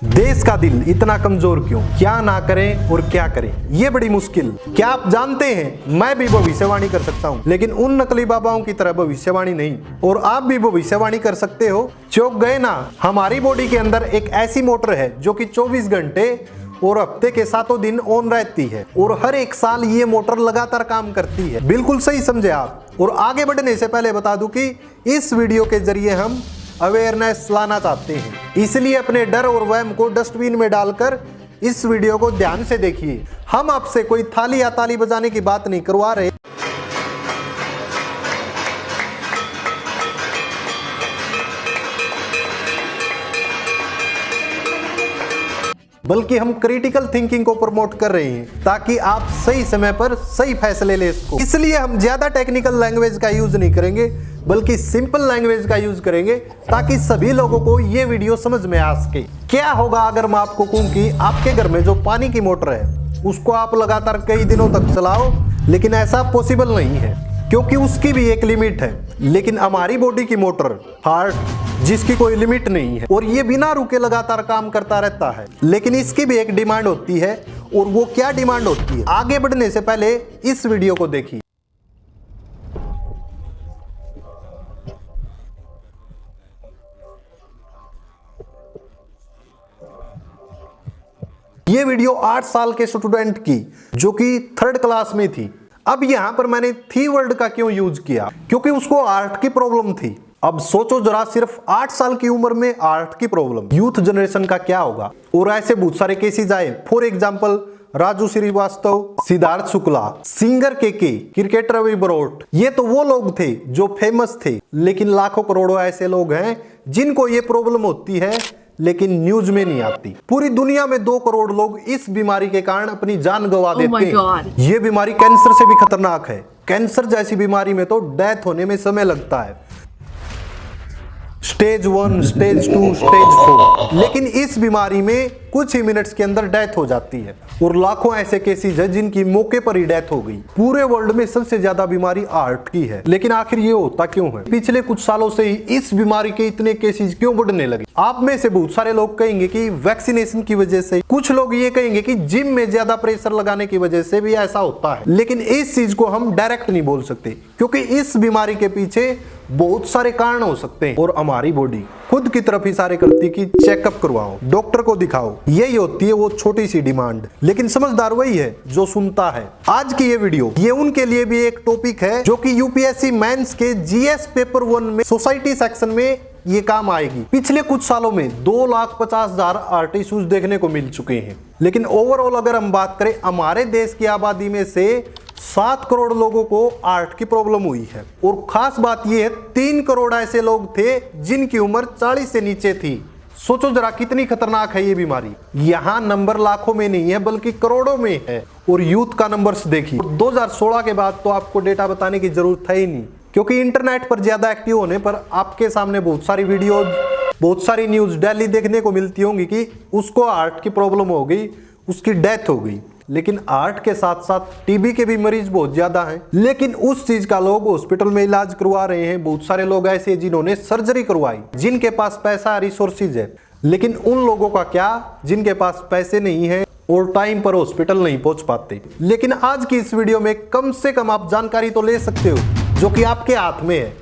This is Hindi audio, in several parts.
देश का दिल इतना कमजोर क्यों? क्या ना करें और क्या करें, ये बड़ी मुश्किल। क्या आप जानते हैं मैं भी भविष्यवाणी कर सकता हूँ, लेकिन उन नकली बाबाओं की तरह भविष्यवाणी नहीं। और आप भी भविष्यवाणी कर सकते हो। चौंक गए ना? हमारी बॉडी के अंदर एक ऐसी मोटर है जो कि 24 घंटे और हफ्ते के 7 दिन ऑन रहती है और हर एक साल ये मोटर लगातार काम करती है। बिल्कुल सही समझे आप। और आगे बढ़ने से पहले बता दूं कि इस वीडियो के जरिए हम अवेयरनेस लाना चाहते हैं, इसलिए अपने डर और वहम को डस्टबिन में डालकर इस वीडियो को ध्यान से देखिए। हम आपसे कोई थाली या ताली बजाने की बात नहीं करवा रहे, बल्कि हम क्रिटिकल थिंकिंग को प्रमोट कर रहे हैं ताकि आप सही समय पर सही फैसले ले सको। इसलिए हम ज्यादा टेक्निकल लैंग्वेज का यूज नहीं करेंगे, बल्कि सिंपल लैंग्वेज का यूज करेंगे ताकि सभी लोगों को ये वीडियो समझ में आ सके। क्या होगा अगर मैं आपको कहूं कि आपके घर में जो पानी की मोटर है उसको आप लगातार कई दिनों तक चलाओ, लेकिन ऐसा पॉसिबल नहीं है क्योंकि उसकी भी एक लिमिट है। लेकिन हमारी बॉडी की मोटर हार्ट, जिसकी कोई लिमिट नहीं है और ये बिना रुके लगातार काम करता रहता है, लेकिन इसकी भी एक डिमांड होती है। और वो क्या डिमांड होती है, आगे बढ़ने से पहले इस वीडियो को देखिए। ये वीडियो 8 साल के स्टूडेंट की जो कि 3rd क्लास में थी। अब यहां पर मैंने थी वर्ड का क्यों यूज किया? क्योंकि उसको हार्ट की प्रॉब्लम थी। अब सोचो जरा, सिर्फ 8 साल की उम्र में हार्ट की प्रॉब्लम, यूथ जनरेशन का क्या होगा? और ऐसे बहुत सारे केसेस आए। For example Raju Srivastava, Siddharth Shukla, singer के, क्रिकेटर रवि बरोट, ये तो वो लोग थे जो फेमस थे। लेकिन लाखों करोड़ों ऐसे लोग हैं जिनको ये प्रॉब्लम होती है लेकिन न्यूज में नहीं आती। पूरी दुनिया में 2 करोड़ लोग इस बीमारी के कारण अपनी जान गंवा देते हैं। ये बीमारी कैंसर से भी खतरनाक है। कैंसर जैसी बीमारी में तो डेथ होने में समय लगता है, स्टेज 1, स्टेज 2, स्टेज 4। लेकिन इस बीमारी में कुछ ही मिनट्स के अंदर डेथ हो जाती है। और लाखों ऐसे केसेस हैं जिनकी मौके पर ही डेथ हो गई। पूरे वर्ल्ड में सबसे ज्यादा बीमारी हार्ट की है। लेकिन आखिर ये होता क्यों है? पिछले कुछ सालों से ही इस बीमारी के इतने केसेस क्यों बढ़ने लगे? आप में से बहुत सारे लोग कहेंगे कि वैक्सीनेशन की वजह से, कुछ लोग ये कहेंगे कि जिम में ज्यादा प्रेशर लगाने की वजह से भी ऐसा होता है। लेकिन इस चीज को हम डायरेक्ट नहीं बोल सकते क्योंकि इस बीमारी के पीछे बहुत सारे कारण हो सकते हैं। और हमारी बॉडी खुद की तरफ इशारे करती कि चेकअप करवाओ, डॉक्टर को दिखाओ। यही होती है वो छोटी सी डिमांड। लेकिन समझदार वही है जो सुनता है। आज की ये वीडियो ये उनके लिए भी एक टॉपिक है जो कि यूपीएससी मेंस के जीएस पेपर 1 में सोसाइटी सेक्शन में ये काम आएगी। पिछले कुछ सालों में 2,50,000 हार्ट इश्यूज देखने को मिल चुके हैं। लेकिन ओवरऑल अगर हम बात करें, हमारे देश की आबादी में से 7 करोड़ लोगों को हार्ट की प्रॉब्लम हुई है। और खास बात यह है 3 करोड़ ऐसे लोग थे जिनकी उम्र 40 से नीचे थी। सोचो जरा कितनी खतरनाक है ये बीमारी। यहाँ नंबर लाखों में नहीं है बल्कि करोड़ों में है। और यूथ का नंबर्स देखिए, 2016 के बाद तो आपको डेटा बताने की जरूरत है ही नहीं, क्योंकि इंटरनेट पर ज्यादा एक्टिव होने पर आपके सामने बहुत सारी वीडियोज, बहुत सारी न्यूज डेली देखने को मिलती होंगी कि उसको हार्ट की प्रॉब्लम हो गई, उसकी डेथ हो गई। लेकिन हार्ट के साथ साथ टीबी के भी मरीज बहुत ज्यादा हैं। लेकिन उस चीज का लोग हॉस्पिटल में इलाज करवा रहे हैं। बहुत सारे लोग ऐसे जिन्होंने सर्जरी करवाई, जिनके पास पैसा, रिसोर्सेज है। लेकिन उन लोगों का क्या जिनके पास पैसे नहीं है और टाइम पर हॉस्पिटल नहीं पहुंच पाते? लेकिन आज की इस वीडियो में कम से कम आप जानकारी तो ले सकते हो जो कि आपके हाथ में है।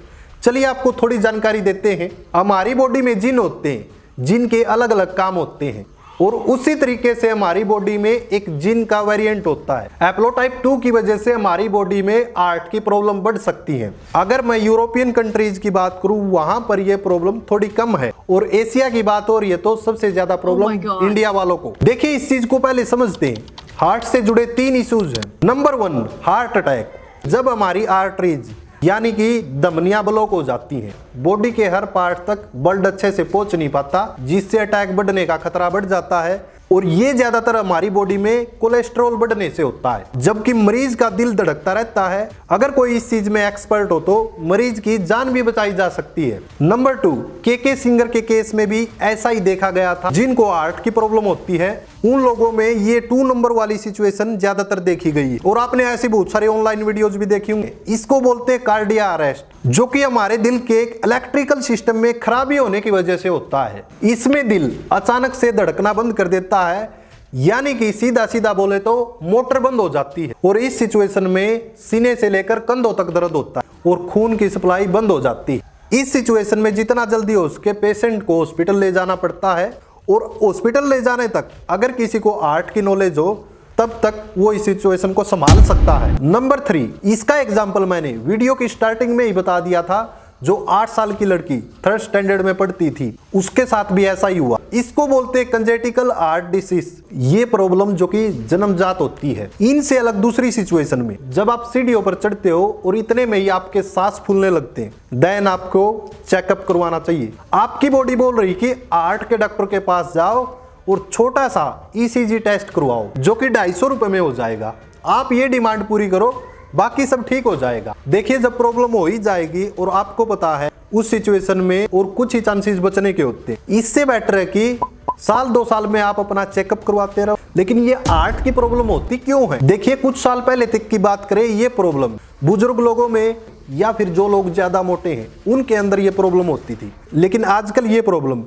चलिए आपको थोड़ी जानकारी देते हैं। हमारी बॉडी में जिन होते हैं जिनके अलग अलग काम होते हैं, और उसी तरीके से हमारी बॉडी में एक जिन का वेरिएंट होता है। हैप्लोटाइप 2 की वजह से हमारी बॉडी में हार्ट की प्रॉब्लम बढ़ सकती है। अगर मैं यूरोपियन कंट्रीज की बात करूं, वहां पर यह प्रॉब्लम थोड़ी कम है। और एशिया की बात हो रही है तो सबसे ज्यादा प्रॉब्लम इंडिया वालों को। देखिए इस चीज को पहले समझते हैं। हार्ट से जुड़े 3 इश्यूज हैं। Number 1, heart attack. जब हमारी आर्टरीज यानी कि धमनियां ब्लॉक हो जाती हैं, बॉडी के हर पार्ट तक ब्लड अच्छे से पहुंच नहीं पाता, जिससे अटैक बढ़ने का खतरा बढ़ जाता है। और ये ज्यादातर हमारी बॉडी में कोलेस्ट्रॉल बढ़ने से होता है, जबकि मरीज का दिल धड़कता रहता है। अगर कोई इस चीज में एक्सपर्ट हो तो मरीज की जान भी बचाई जा सकती है। नंबर 2, के सिंगर के केस में भी ऐसा ही देखा गया था। जिनको हार्ट की प्रॉब्लम होती है उन लोगों में ये 2 नंबर वाली सिचुएशन ज्यादातर देखी गई है। और आपने ऐसी बहुत सारी ऑनलाइन वीडियोस भी देखी होंगे। इसको बोलते हैं कार्डिया अरेस्ट, जो कि हमारे दिल के इलेक्ट्रिकल सिस्टम में खराबी होने की वजह से होता है। इसमें दिल अचानक से धड़कना बंद कर देता है, यानी कि सीधा सीधा बोले तो मोटर बंद हो जाती है। और इस सिचुएशन में सीने से लेकर कंधों तक दर्द होता है और खून की सप्लाई बंद हो जाती है। इस सिचुएशन में जितना जल्दी हो सके पेशेंट को हॉस्पिटल ले जाना पड़ता है, और हॉस्पिटल ले जाने तक अगर किसी को हार्ट की नॉलेज हो तब तक वो इस सिचुएशन को संभाल सकता है। नंबर 3, इसका एग्जाम्पल मैंने वीडियो की स्टार्टिंग में ही बता दिया था। जो 8 साल की लड़की 3rd स्टैंडर्ड में पढ़ती थी, उसके साथ भी ऐसा ही हुआ। इसको बोलते हैं कंजेटिकल हार्ट डिसीज। ये प्रॉब्लम जो कि जन्मजात होती है। इनसे अलग दूसरी सिचुएशन में जब आप सीढ़ियों पर चढ़ते हो और इतने में ही आपके सांस फूलने लगते हैं, देन आपको चेकअप करवाना चाहिए। आपकी बॉडी बोल रही कि हार्ट के डॉक्टर के पास जाओ और छोटा सा ECG टेस्ट करवाओ, जो कि 250 रुपए में हो जाएगा। आप ये डिमांड पूरी करो, बाकी सब ठीक हो जाएगा। देखिए, जब प्रॉब्लम हो ही जाएगी और आपको पता है उस सिचुएशन में और कुछ ही चांसेस बचने के होते हैं, इससे बेटर है कि 1-2 साल में आप अपना चेकअप करवाते रहो। लेकिन ये हार्ट की प्रॉब्लम होती क्यों है? देखिए, कुछ साल पहले तक की बात करें, ये प्रॉब्लम बुजुर्ग लोगों में या फिर जो लोग ज्यादा मोटे हैं उनके अंदर ये प्रॉब्लम होती थी। लेकिन आजकल ये प्रॉब्लम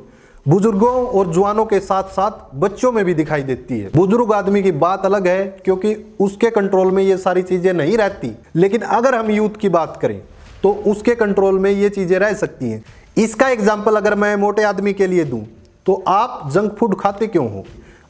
बुजुर्गों और जवानों के साथ साथ बच्चों में भी दिखाई देती है। बुजुर्ग आदमी की बात अलग है, क्योंकि उसके कंट्रोल में ये सारी चीजें नहीं रहती। लेकिन अगर हम यूथ की बात करें तो उसके कंट्रोल में ये चीजें रह सकती हैं। इसका एग्जाम्पल अगर मैं मोटे आदमी के लिए दूं तो आप जंक फूड खाते क्यों हो?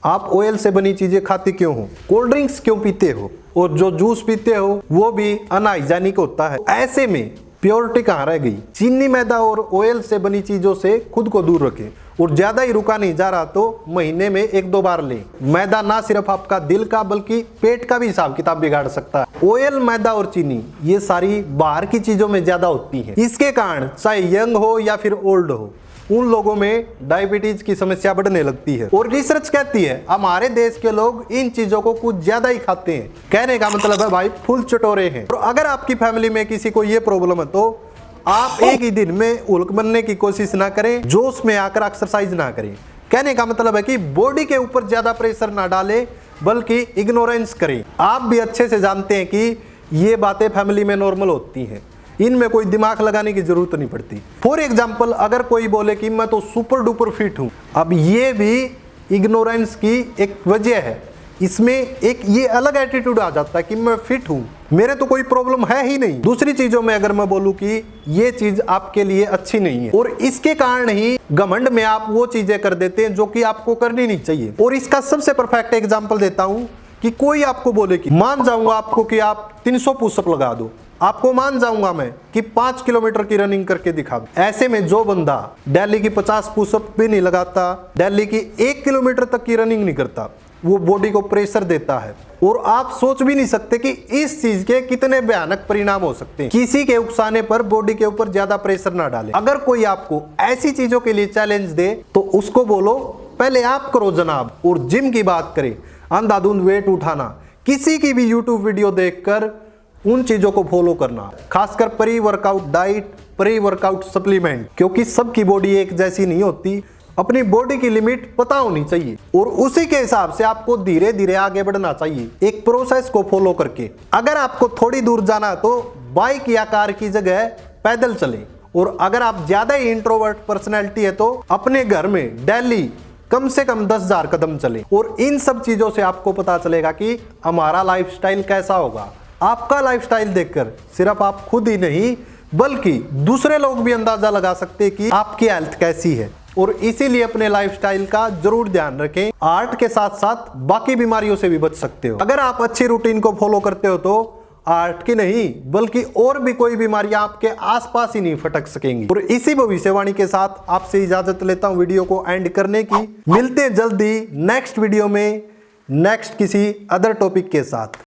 आप ऑयल से बनी चीजें खाते क्यों हो? कोल्ड ड्रिंक्स क्यों पीते हो? और जो जूस पीते हो वो भी अनहाइजेनिक होता है। ऐसे में प्योरिटी कहाँ रह गई? चीनी, मैदा और ऑयल से बनी चीजों से खुद को दूर रखें। और ज्यादा ही रुका नहीं जा रहा तो महीने में 1-2 बार लें। मैदा ना सिर्फ आपका दिल का बल्कि पेट का भी हिसाब किताब बिगाड़ सकता है। ऑयल, मैदा और चीनी ये सारी बाहर की चीजों में ज्यादा होती है। इसके कारण चाहे यंग हो या फिर ओल्ड हो, उन लोगों में डायबिटीज की समस्या बढ़ने लगती है। और रिसर्च कहती है हमारे देश के लोग इन चीजों को कुछ ज्यादा ही खाते हैं। कहने का मतलब है भाई फुल चटोरे हैं। और अगर आपकी फैमिली में किसी को ये प्रॉब्लम है तो आप एक ही दिन में उल्क बनने की कोशिश ना करें, जोश में आकर एक्सरसाइज ना करें। कहने का मतलब है कि बॉडी के ऊपर ज्यादा प्रेशर ना डालें, बल्कि इग्नोरेंस करें। आप भी अच्छे से जानते हैं कि ये बातें फैमिली में नॉर्मल होती हैं, इनमें कोई दिमाग लगाने की जरूरत नहीं पड़ती। फॉर एग्जाम्पल, अगर कोई बोले कि मैं तो सुपर डुपर फिट हूं, अब ये भी इग्नोरेंस की एक वजह है। इसमें एक ये अलग एटीट्यूड आ जाता है कि मैं फिट हूं, मेरे तो कोई प्रॉब्लम है ही नहीं। दूसरी चीजों में अगर मैं बोलूं कि ये चीज आपके लिए अच्छी नहीं है, और इसके कारण ही घमंड में आप वो चीजें कर देते हैं जो कि आपको करनी नहीं चाहिए। और इसका सबसे परफेक्ट एग्जांपल देता हूं कि कोई आपको बोले कि मान जाऊंगा आपको कि आप 300 पुशअप लगा दो, आपको मान जाऊंगा मैं कि 5 किलोमीटर की रनिंग करके दिखा दो। ऐसे में जो बंदा दिल्ली की 50 पुशअप भी नहीं लगाता, दिल्ली की 1 किलोमीटर तक की रनिंग नहीं करता, वो बॉडी को प्रेशर देता है। और आप सोच भी नहीं सकते कि इस चीज के कितने भयानक परिणाम हो सकते हैं। किसी के उकसाने पर बॉडी के ऊपर ज्यादा प्रेशर ना डालें। अगर कोई आपको ऐसी चीजों के लिए चैलेंज दे तो उसको बोलो पहले आप करो जनाब। और जिम की बात करें, अंधाधुंध वेट उठाना, किसी की भी यूट्यूब वीडियो देखकर उन चीजों को फॉलो करना, खासकर pre workout diet, pre workout supplement, क्योंकि सबकी बॉडी एक जैसी नहीं होती। अपनी बॉडी की लिमिट पता होनी चाहिए और उसी के हिसाब से आपको धीरे धीरे आगे बढ़ना चाहिए, एक प्रोसेस को फॉलो करके। अगर आपको थोड़ी दूर जाना तो बाइक या कार की जगह पैदल चलें। और अगर आप ज्यादा ही इंट्रोवर्ट पर्सनैलिटी है तो अपने घर में डेली कम से कम 10,000 कदम चलें। और इन सब चीजों से आपको पता चलेगा कि हमारा लाइफस्टाइल कैसा होगा। आपका लाइफस्टाइल देखकर सिर्फ आप खुद ही नहीं बल्कि दूसरे लोग भी अंदाजा लगा सकते हैं कि आपकी हेल्थ कैसी है। और इसीलिए अपने लाइफस्टाइल का जरूर ध्यान रखें। हार्ट के साथ साथ बाकी बीमारियों से भी बच सकते हो। अगर आप अच्छी रूटीन को फॉलो करते हो तो हार्ट की नहीं बल्कि और भी कोई बीमारियां आपके आसपास ही नहीं फटक सकेंगी। और इसी भविष्यवाणी के साथ आपसे इजाजत लेता हूं वीडियो को एंड करने की। मिलते हैं जल्दी नेक्स्ट वीडियो में नेक्स्ट किसी अदर टॉपिक के साथ।